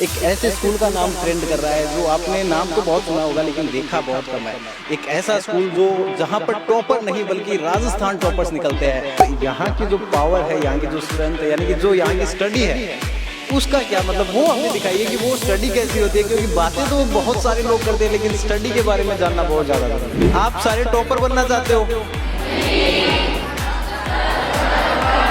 एक ऐसे स्कूल का नाम ट्रेंड कर रहा है जो आपने नाम तो बहुत सुना होगा लेकिन देखा बहुत कम है। एक ऐसा स्कूल जो जहाँ पर टॉपर नहीं बल्कि राजस्थान टॉपर्स निकलते हैं। तो यहाँ की जो पावर है, यहाँ की जो स्ट्रेंथ है, यानी कि जो यहाँ की स्टडी है, उसका क्या मतलब वो हमें दिखाइए कि वो स्टडी कैसी होती है। क्योंकि बातें तो बहुत सारे लोग करते हैं लेकिन स्टडी के बारे में जानना बहुत ज़्यादा जरूरी है। आप सारे टॉपर बनना चाहते हो?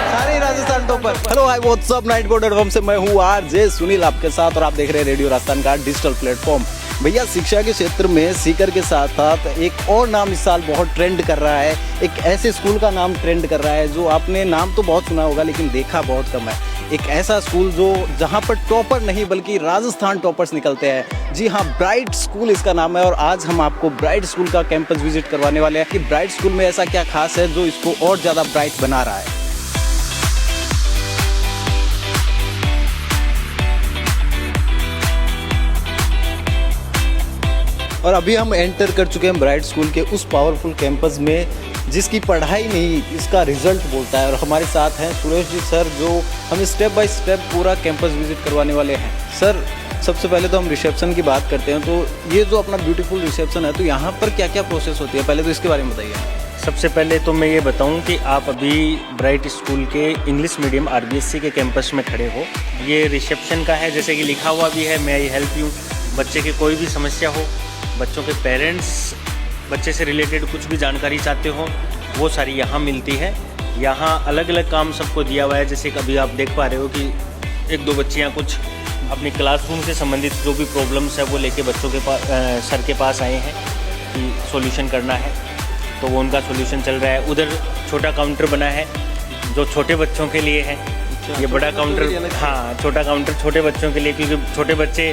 सारे Rajasthan topper. Hello hi what's up night से मैं हूँ आरजे सुनील आपके साथ और आप देख रहे हैं रेडियो राजस्थान का डिजिटल प्लेटफॉर्म। भैया शिक्षा के क्षेत्र में सीकर के साथ साथ एक और नाम इस साल बहुत ट्रेंड कर रहा है। एक ऐसे स्कूल का नाम ट्रेंड कर रहा है जो आपने नाम तो बहुत सुना होगा लेकिन देखा बहुत कम है। एक ऐसा स्कूल जो जहाँ पर टॉपर नहीं बल्कि राजस्थान टॉपर्स निकलते हैं। जी हाँ, ब्राइट स्कूल इसका नाम है और आज हम आपको ब्राइट स्कूल का कैंपस विजिट करवाने वाले हैं कि ब्राइट स्कूल में ऐसा क्या खास है जो इसको और ज़्यादा ब्राइट बना रहा है। और अभी हम एंटर कर चुके हैं ब्राइट स्कूल के उस पावरफुल कैंपस में जिसकी पढ़ाई नहीं इसका रिजल्ट बोलता है। और हमारे साथ हैं सुरेश जी सर जो हमें स्टेप बाय स्टेप पूरा कैंपस विजिट करवाने वाले हैं। सर सबसे पहले तो हम रिसेप्शन की बात करते हैं। तो ये जो अपना ब्यूटीफुल रिसेप्शन है तो यहाँ पर क्या क्या प्रोसेस होती है, पहले तो इसके बारे में बताइए। सबसे पहले तो मैं ये बताऊं कि आप अभी ब्राइट स्कूल के इंग्लिश मीडियम आरबीएससी के कैंपस में खड़े हो। ये रिसेप्शन का है, जैसे कि लिखा हुआ भी है मैं आई हेल्प यू। बच्चे की कोई भी समस्या हो, बच्चों के पेरेंट्स बच्चे से रिलेटेड कुछ भी जानकारी चाहते हो वो सारी यहाँ मिलती है। यहाँ अलग अलग काम सबको दिया हुआ है। जैसे कभी आप देख पा रहे हो कि एक दो बच्चियाँ कुछ अपनी क्लासरूम से संबंधित जो भी प्रॉब्लम्स है वो लेके बच्चों के पास सर के पास आए हैं कि सॉल्यूशन करना है, तो वो उनका सॉल्यूशन चल रहा है। उधर छोटा काउंटर बना है जो छोटे बच्चों के लिए है। ये बड़ा काउंटर, हाँ छोटा काउंटर छोटे बच्चों के लिए, क्योंकि छोटे बच्चे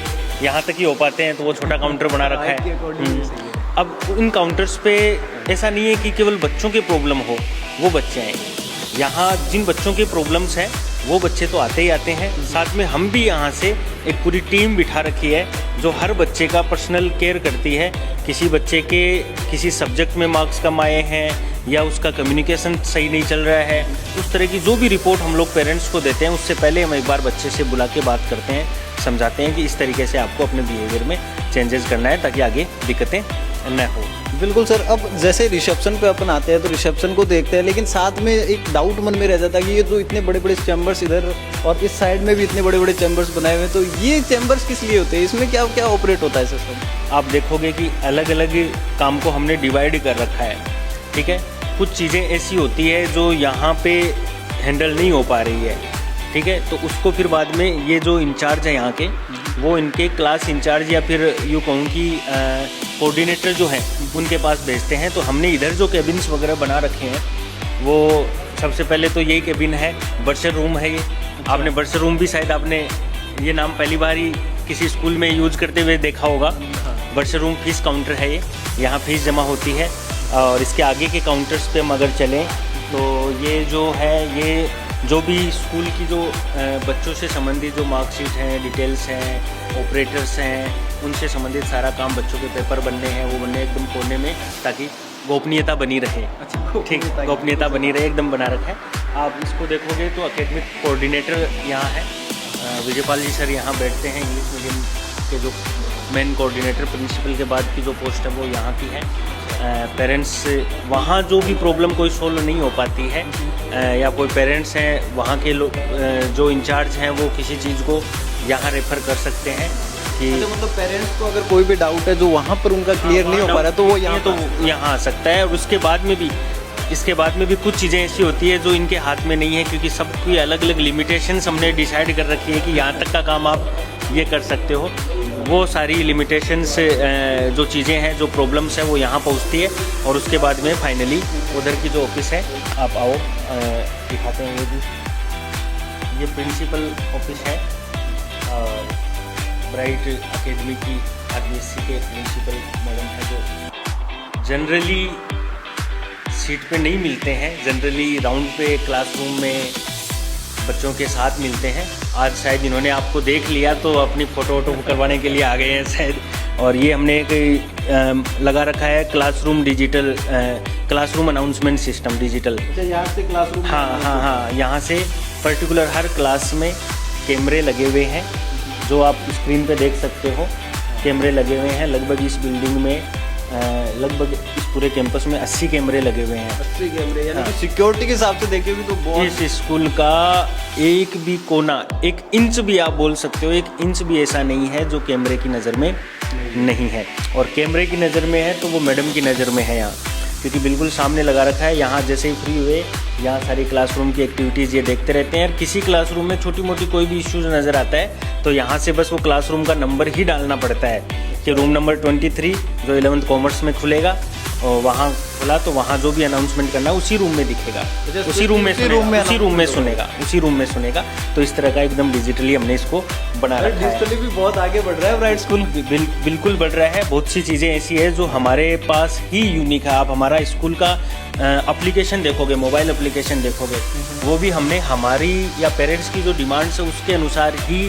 यहाँ तक ही हो पाते हैं तो वो छोटा काउंटर बना रखा है। अब इन काउंटर्स पे ऐसा नहीं है कि केवल बच्चों के प्रॉब्लम हो, वो बच्चे आए यहाँ जिन बच्चों के प्रॉब्लम्स हैं वो बच्चे तो आते ही आते हैं। साथ में हम भी यहाँ से एक पूरी टीम बिठा रखी है जो हर बच्चे का पर्सनल केयर करती है। किसी बच्चे के किसी सब्जेक्ट में मार्क्स कम आए हैं या उसका कम्युनिकेशन सही नहीं चल रहा है, उस तरह की जो भी रिपोर्ट हम लोग पेरेंट्स को देते हैं उससे पहले हम एक बार बच्चे से बुला के बात करते हैं, समझाते हैं कि इस तरीके से आपको अपने बिहेवियर में चेंजेस करना है ताकि आगे दिक्कतें न हो। बिल्कुल सर। अब जैसे रिसेप्शन पे अपन आते हैं तो रिसेप्शन को देखते हैं लेकिन साथ में एक डाउट मन में रह जाता है कि ये जो इतने बड़े बड़े चैम्बर्स इधर और इस साइड में भी इतने बड़े बड़े चैम्बर्स बनाए हुए हैं, तो ये चैम्बर्स किस लिए होते हैं, इसमें क्या क्या ऑपरेट होता है सिस्टम? आप देखोगे कि अलग अलग काम को हमने डिवाइड कर रखा है, ठीक है। कुछ चीज़ें ऐसी होती है जो यहाँ पे हैंडल नहीं हो पा रही है, ठीक है, तो उसको फिर बाद में ये जो इंचार्ज है यहाँ के वो इनके क्लास इंचार्ज या फिर यूँ कहूँ कि कोऑर्डिनेटर जो हैं उनके पास भेजते हैं। तो हमने इधर जो केबिन्स वगैरह बना रखे हैं वो सबसे पहले तो यही केबिन है, बर्सर रूम है ये। आपने बर्सर रूम भी शायद आपने ये नाम पहली बार ही किसी स्कूल में यूज करते हुए देखा होगा। बर्सर रूम फीस काउंटर है ये, यहाँ फीस जमा होती है। और इसके आगे के काउंटर्स पे हम अगर चलें तो ये जो है ये जो भी स्कूल की जो बच्चों से संबंधित जो मार्कशीट हैं, डिटेल्स हैं, ऑपरेटर्स हैं, उनसे संबंधित सारा काम बच्चों के पेपर बनने हैं वो बनने एकदम कोने में ताकि गोपनीयता बनी रहे। अच्छा, ठीक, गोपनीयता बनी रहे एकदम बना रखा है। आप इसको देखोगे तो एकेडमिक कोऑर्डिनेटर यहाँ है, विजयपाल जी सर यहाँ बैठते हैं। इंग्लिश मीडियम के जो मेन कोऑर्डिनेटर प्रिंसिपल के बाद की जो पोस्ट है वो यहाँ की है। पेरेंट्स वहाँ जो भी प्रॉब्लम कोई सोल्व नहीं हो पाती है या कोई पेरेंट्स हैं वहाँ के लोग जो इंचार्ज हैं वो किसी चीज़ को यहाँ रेफ़र कर सकते हैं कि मतलब पेरेंट्स को अगर कोई भी डाउट है जो वहाँ पर उनका क्लियर नहीं हो पा रहा तो वो यहाँ आ सकता है। और उसके बाद में भी इसके बाद में भी कुछ चीज़ें ऐसी होती है जो इनके हाथ में नहीं है, क्योंकि सबकी अलग अलग लिमिटेशंस हमने डिसाइड कर रखी है कि यहाँ तक का काम आप ये कर सकते हो। वो सारी लिमिटेशंस जो चीज़ें हैं जो प्रॉब्लम्स हैं वो यहाँ पहुँचती है। और उसके बाद में फाइनली उधर की जो ऑफिस है आप आओ दिखाते हैं। ये भी ये प्रिंसिपल ऑफिस है और ब्राइट एकेडमी की आरबीएससी के प्रिंसिपल मैडम है जो जनरली सीट पे नहीं मिलते हैं, जनरली राउंड पे क्लासरूम में बच्चों के साथ मिलते हैं। आज शायद इन्होंने आपको देख लिया तो अपनी फ़ोटो वोटो करवाने के लिए आ गए हैं शायद। और ये हमने एक लगा रखा है classroom digital classroom announcement system digital. यहाँ से क्लासरूम, हाँ, यहाँ से पर्टिकुलर हर क्लास में कैमरे लगे हुए हैं जो आप स्क्रीन पे देख सकते हो कैमरे लगे हुए हैं। लगभग इस बिल्डिंग में लगभग इस पूरे कैंपस में 80 कैमरे लगे हुए हैं। 80 कैमरे, यानी कि सिक्योरिटी के हिसाब से देखे भी तो बहुत। इस स्कूल का एक भी कोना, 1 इंच भी आप बोल सकते हो, 1 इंच भी ऐसा नहीं है जो कैमरे की नज़र में नहीं है। और कैमरे की नज़र में है तो वो मैडम की नज़र में है यहाँ, क्योंकि बिल्कुल सामने लगा रखा है। यहाँ जैसे ही फ्री हुए यहाँ सारी क्लासरूम की एक्टिविटीज़ ये देखते रहते हैं। और किसी क्लासरूम में छोटी मोटी कोई भी इश्यूज नज़र आता है तो यहाँ से बस वो क्लासरूम का नंबर ही डालना पड़ता है कि रूम नंबर 23 जो 11th कॉमर्स में खुलेगा, और वहाँ खुला तो वहाँ जो भी अनाउंसमेंट करना है उसी रूम में दिखेगा, उसी रूम में सुनेगा। तो इस तरह का एकदम डिजिटली हमने इसको बना रखा है। डिजिटली भी बहुत आगे बढ़ रहा है ब्राइट स्कूल। बिल्कुल बढ़ रहा है। बहुत सी चीज़ें ऐसी है जो हमारे पास ही यूनिक है। आप हमारा स्कूल का एप्लीकेशन देखोगे, मोबाइल एप्लीकेशन देखोगे, वो भी हमने हमारी या पेरेंट्स की जो डिमांड्स है उसके अनुसार ही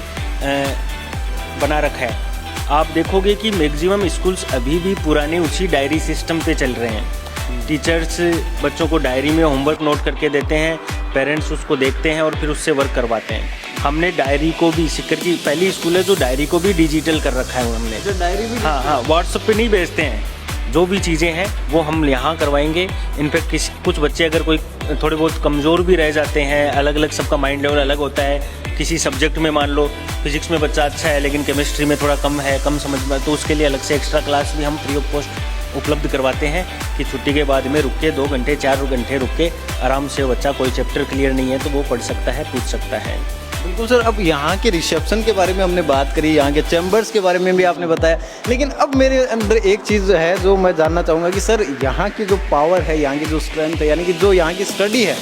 बना रखा है। आप देखोगे कि मैक्सिमम स्कूल्स अभी भी पुराने उसी डायरी सिस्टम पे चल रहे हैं। टीचर्स बच्चों को डायरी में होमवर्क नोट करके देते हैं, पेरेंट्स उसको देखते हैं और फिर उससे वर्क करवाते हैं। हमने डायरी को भी, सिक्कर की पहली स्कूल है जो डायरी को भी डिजिटल कर रखा है हमने। जो डायरी भी, हाँ, व्हाट्सएप पे नहीं भेजते हैं। जो भी चीज़ें हैं वो हम यहाँ करवाएंगे। इनफैक्ट कुछ बच्चे अगर कोई थोड़े बहुत कमज़ोर भी रह जाते हैं, अलग अलग सबका माइंड लेवल अलग होता है। किसी सब्जेक्ट में मान लो फिजिक्स में बच्चा अच्छा है लेकिन केमिस्ट्री में थोड़ा कम है, कम समझ में, तो उसके लिए अलग से एक्स्ट्रा क्लास भी हम फ्री ऑफ कॉस्ट उपलब्ध करवाते हैं कि छुट्टी के बाद में रुक के 2 घंटे 4 घंटे रुक के आराम से बच्चा कोई चैप्टर क्लियर नहीं है तो वो पढ़ सकता है, पूछ सकता है। बिल्कुल सर। अब यहाँ के रिसेप्शन के बारे में हमने बात करी, यहाँ के चैम्बर्स के बारे में भी आपने बताया, लेकिन अब मेरे अंदर एक चीज़ है जो मैं जानना चाहूँगा कि सर यहाँ की जो पावर है, यहाँ की जो स्ट्रेंथ है, यानी कि जो यहाँ की स्टडी है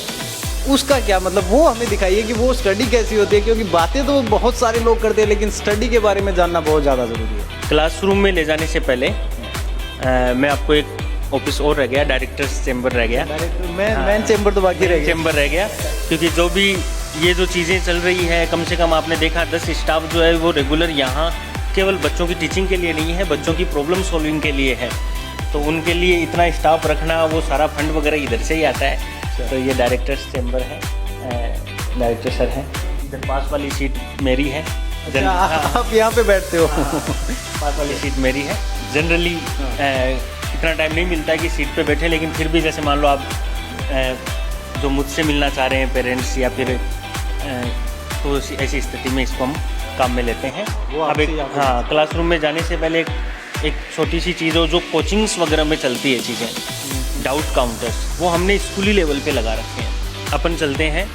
उसका क्या मतलब, वो हमें दिखाइए कि वो स्टडी कैसी होती है। क्योंकि बातें तो बहुत सारे लोग करते हैं लेकिन स्टडी के बारे में जानना बहुत ज़्यादा ज़रूरी है। क्लासरूम में ले जाने से पहले मैं आपको एक ऑफिस और रह गया, डायरेक्टर्स चैम्बर रह गया, मेन चैम्बर तो बाकी रह गया। चैम्बर रह गया, क्योंकि जो भी ये जो चीज़ें चल रही है, कम से कम आपने देखा 10 स्टाफ जो है वो रेगुलर यहाँ केवल बच्चों की टीचिंग के लिए नहीं है, बच्चों की प्रॉब्लम सॉल्विंग के लिए है। तो उनके लिए इतना स्टाफ रखना, वो सारा फंड वगैरह इधर से ही आता है। तो ये डायरेक्टर्स चैम्बर है, डायरेक्टर सर हैं। इधर पास वाली सीट मेरी है। आप यहाँ पे बैठते हो? पास वाली सीट मेरी है। जनरली इतना टाइम नहीं मिलता है कि सीट पे बैठे, लेकिन फिर भी जैसे मान लो आप जो मुझसे मिलना चाह रहे हैं पेरेंट्स या फिर तो ऐसी स्थिति में इसको हम काम में लेते हैं। अब एक क्लासरूम में जाने से पहले एक छोटी सी चीज़ हो जो कोचिंग्स वगैरह में चलती है चीज़ें, डाउट काउंटर्स, वो हमने स्कूली लेवल पे लगा रखे हैं। अपन चलते हैं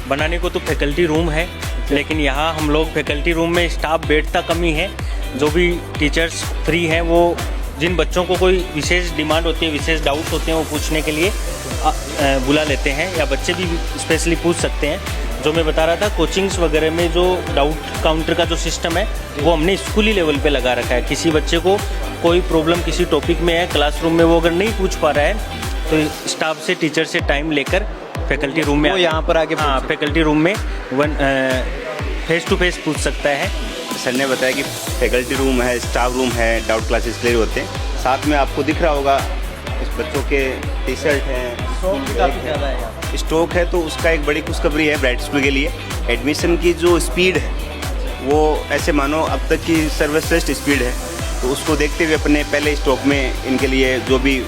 बनाने को तो फैकल्टी रूम है, लेकिन यहाँ हम लोग फैकल्टी रूम में स्टाफ बैठता कम ही है। जो भी टीचर्स फ्री हैं वो जिन बच्चों को कोई विशेष डिमांड होती है, विशेष डाउट होते हैं, वो पूछने के लिए बुला लेते हैं, या बच्चे भी स्पेशली पूछ सकते हैं। जो मैं बता रहा था कोचिंग्स वगैरह में जो डाउट काउंटर का जो सिस्टम है वो हमने स्कूली लेवल पे लगा रखा है। किसी बच्चे को कोई प्रॉब्लम किसी टॉपिक में है, क्लासरूम में वो अगर नहीं पूछ पा रहा है तो स्टाफ से, टीचर से टाइम लेकर फैकल्टी रूम में यहाँ पर आके, हाँ, फैकल्टी रूम में फेस टू फेस पूछ सकता है। सर ने बताया कि फैकल्टी रूम है, स्टाफ रूम है, डाउट क्लासेस क्लियर होते हैं। साथ में आपको दिख रहा होगा इस बच्चों के टी शर्ट हैं, स्टॉक है, तो उसका एक बड़ी खुशखबरी है ब्राइट स्कूल के लिए। एडमिशन की जो स्पीड है वो ऐसे मानो अब तक की सर्वश्रेष्ठ स्पीड है, तो उसको देखते हुए अपने पहले स्टॉक में इनके लिए जो भी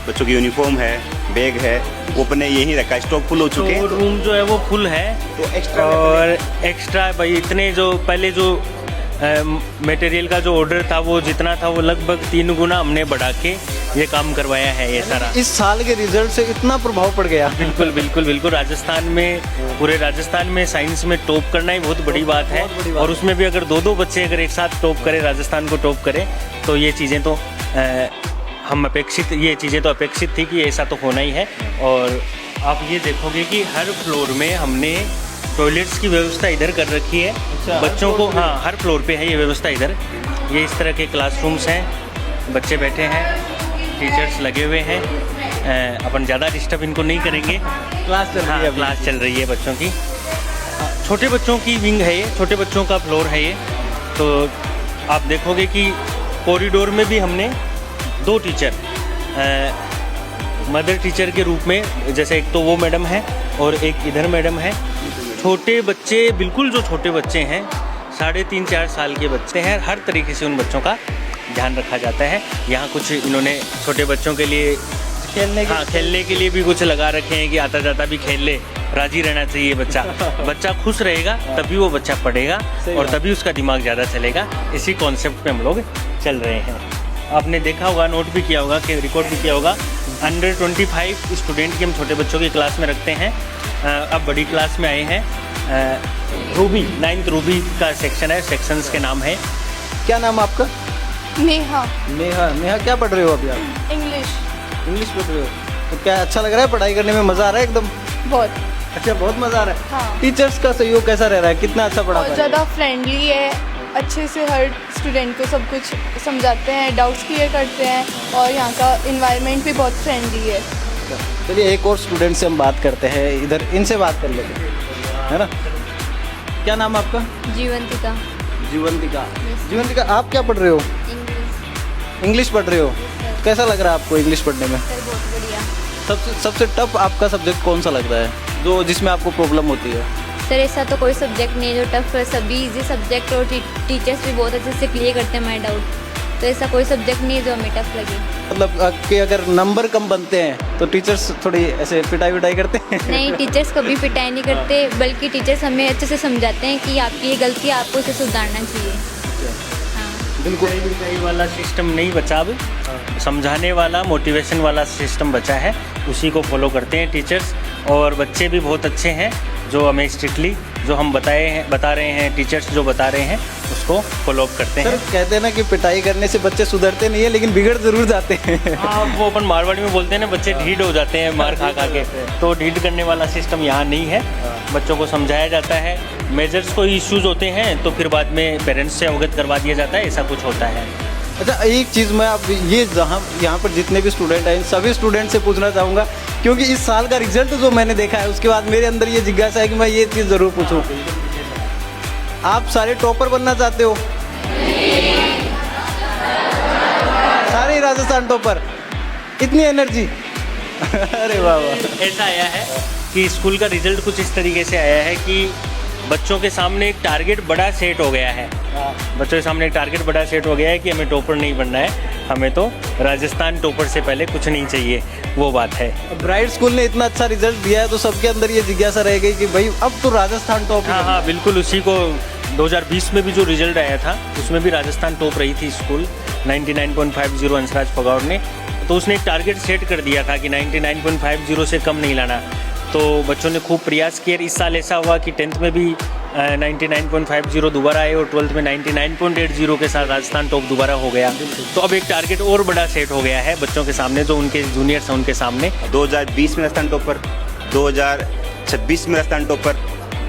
बच्चों की यूनिफॉर्म है, बैग है, वो अपने यहीं रखा, स्टॉक फुल हो चुके हैं। तो रूम जो है वो फुल है, तो एक्स्ट्रा और एक्स्ट्रा भाई इतने जो पहले जो मटेरियल का जो ऑर्डर था वो जितना था वो लगभग 3 गुना हमने बढ़ा के ये काम करवाया है। ये सारा इस साल के रिजल्ट से इतना प्रभाव पड़ गया। बिल्कुल बिल्कुल बिल्कुल। राजस्थान में, पूरे राजस्थान में साइंस में टॉप करना ही बहुत बड़ी बात है, और उसमें भी अगर 2-2 बच्चे अगर एक साथ टॉप करें, राजस्थान को टॉप करें, तो ये चीज़ें तो ये चीज़ें तो अपेक्षित थी कि ऐसा तो होना ही है। और आप ये देखोगे कि हर फ्लोर में हमने टॉयलेट्स की व्यवस्था इधर कर रखी है। अच्छा, बच्चों को, हाँ, हर फ्लोर पे है ये व्यवस्था इधर। ये इस तरह के क्लासरूम्स हैं, बच्चे बैठे हैं, टीचर्स लगे हुए हैं। अपन ज़्यादा डिस्टर्ब इनको नहीं करेंगे, क्लास चल रही है, क्लास चल रही है बच्चों की। छोटे बच्चों की विंग है ये, छोटे बच्चों का फ्लोर है ये। तो आप देखोगे कि कॉरिडोर में भी हमने 2 टीचर मदर टीचर के रूप में, जैसे एक तो वो मैडम है और एक इधर मैडम है। छोटे बच्चे, बिल्कुल जो छोटे बच्चे हैं, 3.5-4 साल के बच्चे हैं। हर तरीके से उन बच्चों का ध्यान रखा जाता है। यहाँ कुछ इन्होंने छोटे बच्चों के लिए खेलने के लिए भी कुछ लगा रखे हैं कि आता जाता भी खेल ले, राजी रहना चाहिए बच्चा। बच्चा खुश रहेगा तभी वो बच्चा पढ़ेगा और तभी उसका दिमाग ज़्यादा चलेगा। इसी कॉन्सेप्ट पे हम लोग चल रहे हैं। आपने देखा होगा, नोट भी किया होगा, कि रिकॉर्ड भी किया होगा, अंडर 25 स्टूडेंट की हम छोटे बच्चों की क्लास में रखते हैं। अब बड़ी क्लास में आए हैं। रूबी 9th रूबी का सेक्शन है, सेक्शंस के नाम है। क्या नाम आपका? नेहा। नेहा क्या पढ़ रहे हो अभी आप? इंग्लिश पढ़ रहे हो। तो क्या अच्छा लग रहा है, पढ़ाई करने में मज़ा आ रहा है एकदम? बहुत अच्छा, बहुत मज़ा आ रहा है। हाँ। टीचर्स का सहयोग कैसा रह रहा है, कितना अच्छा पढ़ा बहुत ज़्यादा फ्रेंडली है, अच्छे से हर स्टूडेंट को सब कुछ समझाते हैं, डाउट्स क्लियर करते हैं और यहाँ का इन्वायरमेंट भी बहुत फ्रेंडली है। चलिए एक और स्टूडेंट से हम बात करते हैं, इधर इनसे बात कर लेते हैं, है ना। क्या नाम आपका? जीवंतिका। जीवंतिका आप क्या पढ़ रहे हो? इंग्लिश पढ़ रहे हो। कैसा लग रहा है आपको इंग्लिश पढ़ने में? सर बहुत बढ़िया। सबसे टफ आपका सब्जेक्ट कौन सा लगता है, जो जिसमें आपको प्रॉब्लम होती है? सर ऐसा तो कोई सब्जेक्ट नहीं है जो टफ है, सभी इजी सब्जेक्ट और टीचर्स भी बहुत अच्छे से क्लियर करते हैं हमारे डाउट। तो ऐसा कोई सब्जेक्ट नहीं है जो हमें टफ लगे। मतलब कि अगर नंबर कम बनते हैं तो टीचर्स थोड़ी ऐसे पिटाई करते हैं? नहीं, टीचर्स कभी पिटाई नहीं करते, बल्कि टीचर्स हमें अच्छे से समझाते हैं कि आपकी ये गलती है, आपको इसे सुधारना चाहिए। हाँ बिल्कुल। पिटाई वाला सिस्टम नहीं बचा, अब समझाने वाला, मोटिवेशन वाला सिस्टम बचा है। उसी को फॉलो करते हैं टीचर्स, और बच्चे भी बहुत अच्छे हैं जो हमें स्ट्रिक्टली जो हम बता रहे हैं, टीचर्स जो बता रहे हैं उसको फॉलो अप करते हैं। सर कहते हैं ना कि पिटाई करने से बच्चे सुधरते नहीं है, लेकिन बिगड़ जरूर जाते हैं। हाँ, वो अपन मारवाड़ी में बोलते हैं ना, बच्चे ढीठ हो जाते हैं मार खा के। तो ढीठ करने वाला सिस्टम यहाँ नहीं है। बच्चों को समझाया जाता है, मेजर्स कोई इश्यूज होते हैं तो फिर बाद में पेरेंट्स से अवगत करवा दिया जाता है, ऐसा कुछ होता है। अच्छा, एक चीज़ मैं आप ये जहाँ यहाँ पर जितने भी स्टूडेंट हैं, सभी स्टूडेंट से पूछना चाहूँगा, क्योंकि इस साल का रिजल्ट जो मैंने देखा है उसके बाद मेरे अंदर ये जिज्ञासा है कि मैं ये चीज़ ज़रूर पूछूं। आप सारे टॉपर बनना चाहते हो? सारे राजस्थान टॉपर, इतनी एनर्जी। अरे वाह वाह। ऐसा आया है कि स्कूल का रिजल्ट कुछ इस तरीके से आया है कि बच्चों के सामने एक टारगेट बड़ा सेट हो गया है। बच्चों के सामने एक टारगेट बड़ा सेट हो गया है कि हमें टॉपर नहीं बनना है, हमें तो राजस्थान टॉपर से पहले कुछ नहीं चाहिए, वो बात है। ब्राइट स्कूल ने इतना अच्छा रिजल्ट दिया है तो सबके अंदर ये जिज्ञासा रह गई कि भाई अब तो राजस्थान टॉप। हाँ, बिल्कुल। उसी को 2020 में भी जो रिजल्ट आया था उसमें भी राजस्थान टॉप रही थी स्कूल, 99.50 हंसराज फगौड़ ने। तो उसने एक टारगेट सेट कर दिया था कि 99.50 से कम नहीं लाना। तो बच्चों ने खूब प्रयास किया। इस साल ऐसा हुआ कि 10th में भी 99.50 दोबारा आए और 12th में 99.80 के साथ राजस्थान टॉप दोबारा हो गया। तो अब एक टारगेट और बड़ा सेट हो गया है बच्चों के सामने, जो उनके जूनियर्स हैं उनके सामने। 2020 में राजस्थान टॉपर, 2026 में राजस्थान टॉपर,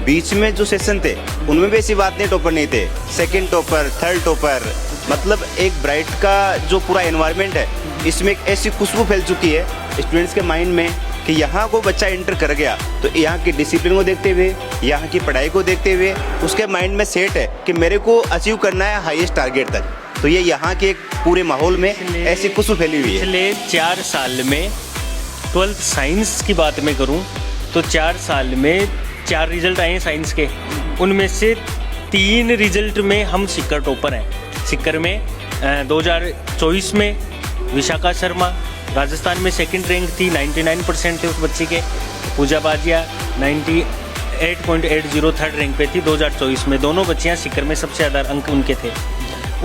बीच में जो सेशन थे उनमें भी ऐसी बात नहीं टॉपर नहीं थे, सेकंड टॉपर, थर्ड टॉपर। मतलब एक ब्राइट का जो पूरा एनवायरनमेंट है, इसमें एक ऐसी खुशबू फैल चुकी है स्टूडेंट्स के माइंड में कि यहाँ को बच्चा इंटर कर गया तो यहाँ की डिसिप्लिन को देखते हुए, यहाँ की पढ़ाई को देखते हुए उसके माइंड में सेट है कि मेरे को अचीव करना है हाईएस्ट टारगेट तक। तो ये यहाँ के एक पूरे माहौल में ऐसी खुशबू फैली हुई है। पिछले 4 साल में 12th साइंस की बात मैं करूँ तो 4 साल में 4 रिजल्ट आए हैं साइंस के, उनमें से 3 रिजल्ट में हम सिक्कर टॉपर हैं। सिक्कर में 2024 में विशाखा शर्मा राजस्थान में सेकंड रैंक थी, 99% थे उस बच्चे के। पूजा बाजिया 98.80 थर्ड रैंक पे थी 2024 में। दोनों बच्चियां सिक्कर में सबसे ज़्यादा अंक उनके थे।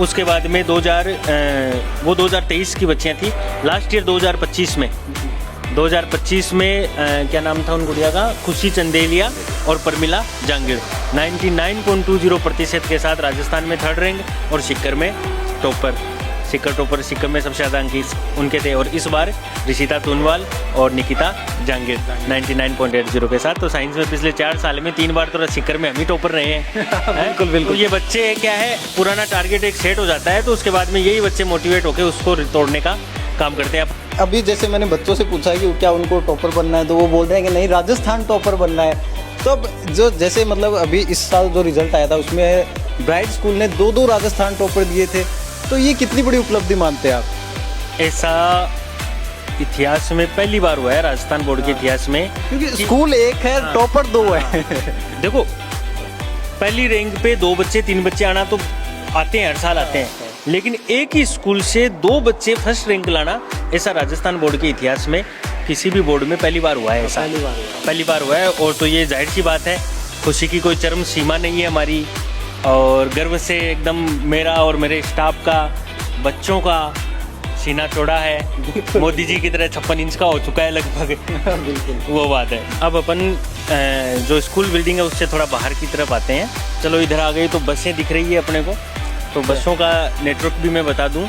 उसके बाद में 2023 की बच्चियां थी। लास्ट ईयर 2025 में क्या नाम था उन गुड़िया का, खुशी चंदेलिया और परमिला जांगिड़ 99.20% के साथ राजस्थान में थर्ड रैंक और सिक्कर में टॉपर। सिक्कर में सबसे ज़्यादा अंक उनके थे। और इस बार ऋषिता तुनवाल और निकिता जांगिड़ 99.80 के साथ। तो साइंस में पिछले 4 साल में 3 बार तो सिक्कर में हम ही टॉपर रहे हैं। बिल्कुल। तो ये बच्चे क्या है, पुराना टारगेट एक सेट हो जाता है तो उसके बाद में यही बच्चे मोटिवेट होकर उसको तोड़ने का काम करते हैं। अभी जैसे मैंने बच्चों से पूछा कि क्या उनको टॉपर बनना है, तो वो बोल रहे हैं कि नहीं, राजस्थान टॉपर बनना है। तो अब जो जैसे मतलब अभी इस साल जो रिजल्ट आया था उसमें ब्राइट स्कूल ने 2 राजस्थान टॉपर दिए थे, तो ये कितनी बड़ी उपलब्धि मानते हैं आप? ऐसा इतिहास में पहली बार हुआ है राजस्थान बोर्ड के इतिहास में, क्योंकि स्कूल एक है, टॉपर 2 है। देखो पहली रैंक पे 2 बच्चे 3 बच्चे आना तो आते हैं, हर साल आते हैं, लेकिन एक ही स्कूल से 2 बच्चे फर्स्ट रैंक लाना, ऐसा राजस्थान बोर्ड के इतिहास में किसी भी बोर्ड में पहली बार हुआ है। ऐसा पहली बार हुआ है। और तो ये जाहिर सी बात है, खुशी की कोई चरम सीमा नहीं है हमारी, और गर्व से एकदम मेरा और मेरे स्टाफ का, बच्चों का सीना चौड़ा है। मोदी जी की तरह 56 इंच का हो चुका है लगभग। बिल्कुल वो बात है। अब अपन जो स्कूल बिल्डिंग है उससे थोड़ा बाहर की तरफ आते हैं। चलो इधर आ गई तो बसें दिख रही है अपने को। तो बसों का नेटवर्क भी मैं बता दूं,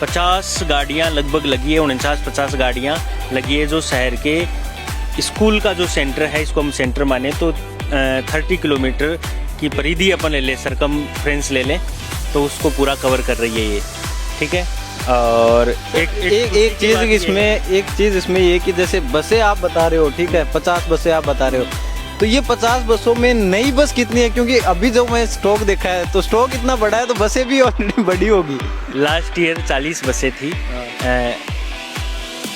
50 गाड़ियाँ लगभग लगी है, 49-50 गाड़ियाँ लगी है, जो शहर के स्कूल का जो सेंटर है, इसको हम सेंटर माने तो 30 किलोमीटर की परिधि अपन ले लें, सरकमफ्रेंस ले लें, तो उसको पूरा कवर कर रही है ये, ठीक है। और एक चीज़ इसमें ये कि जैसे बसें आप बता रहे हो, ठीक है, 50 बसें आप बता रहे हो, तो ये 50 बसों में नई बस कितनी है? क्योंकि अभी जो मैं स्टॉक देखा है तो स्टॉक इतना बड़ा है तो बसें भी ऑलरेडी बड़ी होगी। लास्ट ईयर 40 बसें थी,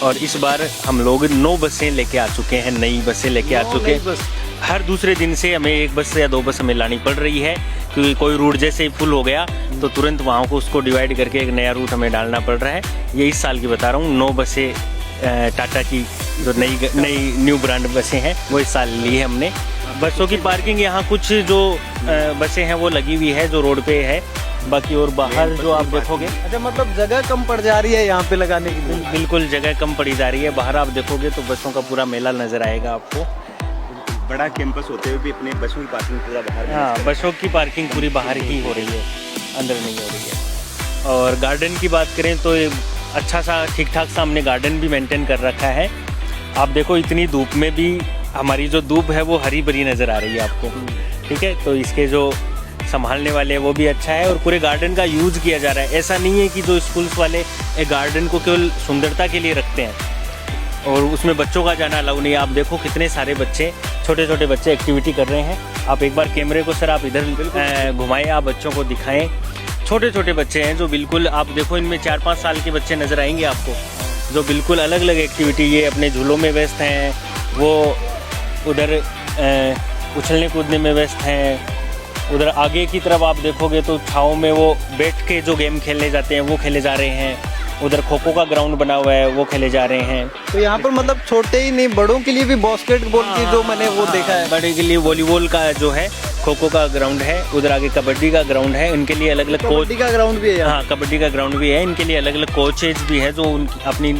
और इस बार हम लोग 9 बसें लेके आ चुके हैं, नई बसें लेके आ चुके हैं। हर दूसरे दिन से हमें 1 बस या 2 बस हमें लानी पड़ रही है, क्योंकि कोई रूट जैसे ही फुल हो गया तो तुरंत वहाँ को उसको डिवाइड करके एक नया रूट हमें डालना पड़ रहा है। ये इस साल की बता रहा हूँ, 9 बसें टाटा की जो नई न्यू ब्रांड बसें हैं वो इस साल ली है हमने। बसों की पार्किंग यहाँ कुछ जो बसें हैं वो लगी हुई है जो रोड पे है, बाकी और बाहर जो आप देखोगे। अच्छा, मतलब जगह कम पड़ जा रही है यहाँ पे लगाने की? बिल्कुल जगह कम पड़ी जा रही है। बाहर आप देखोगे तो बसों का पूरा मेला नज़र आएगा आपको। बड़ा कैंपस होते हुए भी अपने बसों की पार्किंग पूरा बाहर। हाँ, बसों की पार्किंग पूरी बाहर ही हो रही है, अंदर नहीं हो रही है। और गार्डन की बात करें तो अच्छा सा ठीक ठाक सा हमने गार्डन भी मेंटेन कर रखा है। आप देखो इतनी धूप में भी हमारी जो धूप है वो हरी भरी नज़र आ रही है आपको, ठीक है। तो इसके जो संभालने वाले हैं वो भी अच्छा है, और पूरे गार्डन का यूज़ किया जा रहा है। ऐसा नहीं है कि जो स्कूल्स वाले एक गार्डन को केवल सुंदरता के लिए रखते हैं और उसमें बच्चों का जाना अलाउ नहीं है। आप देखो कितने सारे बच्चे, छोटे छोटे बच्चे एक्टिविटी कर रहे हैं। आप एक बार कैमरे को सर आप इधर घुमाएं, आप बच्चों को दिखाएं। छोटे छोटे बच्चे हैं जो बिल्कुल, आप देखो इनमें 4-5 साल के बच्चे नज़र आएंगे आपको, जो बिल्कुल अलग अलग एक्टिविटी, ये अपने झूलों में व्यस्त हैं, वो उधर उछलने कूदने में व्यस्त हैं। उधर आगे की तरफ आप देखोगे तो छाँव में वो बैठ के जो गेम खेलने जाते हैं वो खेले जा रहे हैं। उधर खो खो का ग्राउंड बना हुआ है वो खेले जा रहे हैं। तो यहाँ पर मतलब छोटे ही नहीं, बड़ों के लिए भी बास्केटबॉल की जो मैंने वो देखा है, बड़े के लिए वॉलीबॉल का जो है, खो खो का ग्राउंड है, उधर आगे कबड्डी का ग्राउंड है। इनके लिए अलग अलग कबड्डी का ग्राउंड भी है। हाँ, कबड्डी का ग्राउंड भी है। इनके लिए अलग अलग कोचेज भी है जो उनकी अपनी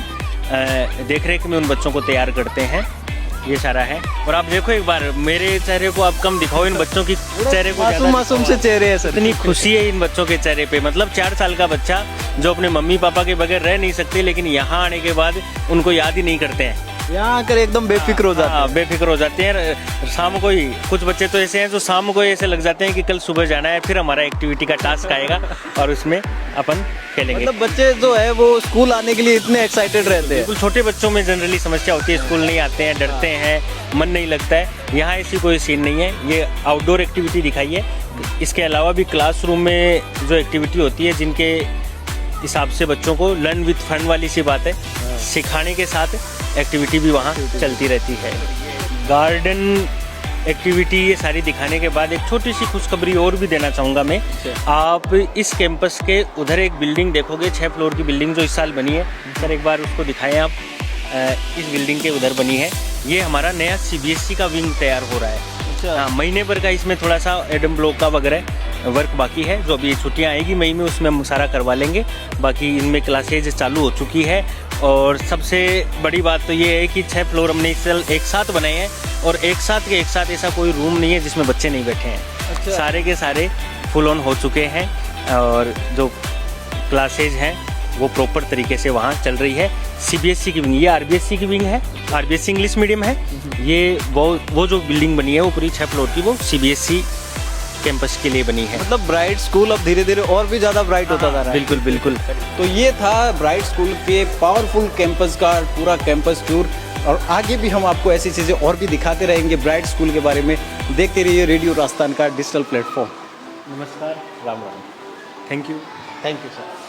देखरेख में उन बच्चों को तैयार करते हैं। ये सारा है। और आप देखो एक बार, मेरे चेहरे को आप कम दिखाओ, इन बच्चों की चेहरे को मासूम से चेहरे हैं सर। इतनी खुशी है इन बच्चों के चेहरे पे। मतलब 4 साल का बच्चा जो अपने मम्मी पापा के बगैर रह नहीं सकते, लेकिन यहाँ आने के बाद उनको याद ही नहीं करते हैं। यहाँ आकर एकदम बेफिक्र हो जाते हैं। बेफिक्र हो जाते हैं। शाम को ही कुछ बच्चे तो ऐसे हैं जो शाम को ऐसे लग जाते हैं कि कल सुबह जाना है, फिर हमारा एक्टिविटी का टास्क आएगा और उसमें अपन खेलेंगे। मतलब बच्चे जो है वो स्कूल आने के लिए इतने एक्साइटेड रहते हैं। बिल्कुल, छोटे बच्चों में जनरली समस्या होती है, स्कूल नहीं आते हैं, डरते हैं, मन नहीं लगता है। यहाँ ऐसी कोई सीन नहीं है। ये आउटडोर एक्टिविटी दिखाई है। इसके अलावा भी क्लासरूम में जो एक्टिविटी होती है, जिनके हिसाब से बच्चों को लर्न विथ फन वाली सी बात है, सिखाने के साथ एक्टिविटी भी वहाँ चलती रहती है। गार्डन एक्टिविटी ये सारी दिखाने के बाद एक छोटी सी खुशखबरी और भी देना चाहूँगा मैं। आप इस कैंपस के उधर एक बिल्डिंग देखोगे, 6 फ्लोर की बिल्डिंग जो इस साल बनी है, सर एक बार उसको दिखाएं आप। इस बिल्डिंग के उधर बनी है, ये हमारा नया CBSE का विंग तैयार हो रहा है। हाँ, महीने भर का इसमें थोड़ा सा एडम ब्लॉक का वगैरह वर्क बाकी है, जो अभी छुट्टियाँ आएगी मई में उसमें हम सारा करवा लेंगे। बाकी इनमें क्लासेज चालू हो चुकी है। और सबसे बड़ी बात तो ये है कि 6 फ्लोर हमने इस साल एक साथ बनाए हैं, और एक साथ ऐसा कोई रूम नहीं है जिसमें बच्चे नहीं बैठे हैं। अच्छा। सारे के सारे फुल ऑन हो चुके हैं, और जो क्लासेज हैं वो प्रॉपर तरीके से वहाँ चल रही है। CBSE की विंग, ये RBSE की विंग है, RBSE इंग्लिश मीडियम है। ये वो जो बिल्डिंग बनी है वो पूरी 6 फ्लोर की, वो CBSE कैंपस के लिए बनी है। मतलब ब्राइट स्कूल अब धीरे धीरे और भी ज़्यादा ब्राइट होता जा रहा है। बिल्कुल बिल्कुल। तो ये था ब्राइट स्कूल के पावरफुल कैंपस का पूरा कैंपस टूर, और आगे भी हम आपको ऐसी चीज़ें और भी दिखाते रहेंगे ब्राइट स्कूल के बारे में। देखते रहिए रेडियो राजस्थान का डिजिटल प्लेटफॉर्म। नमस्कार, Ram Ram, thank you sir.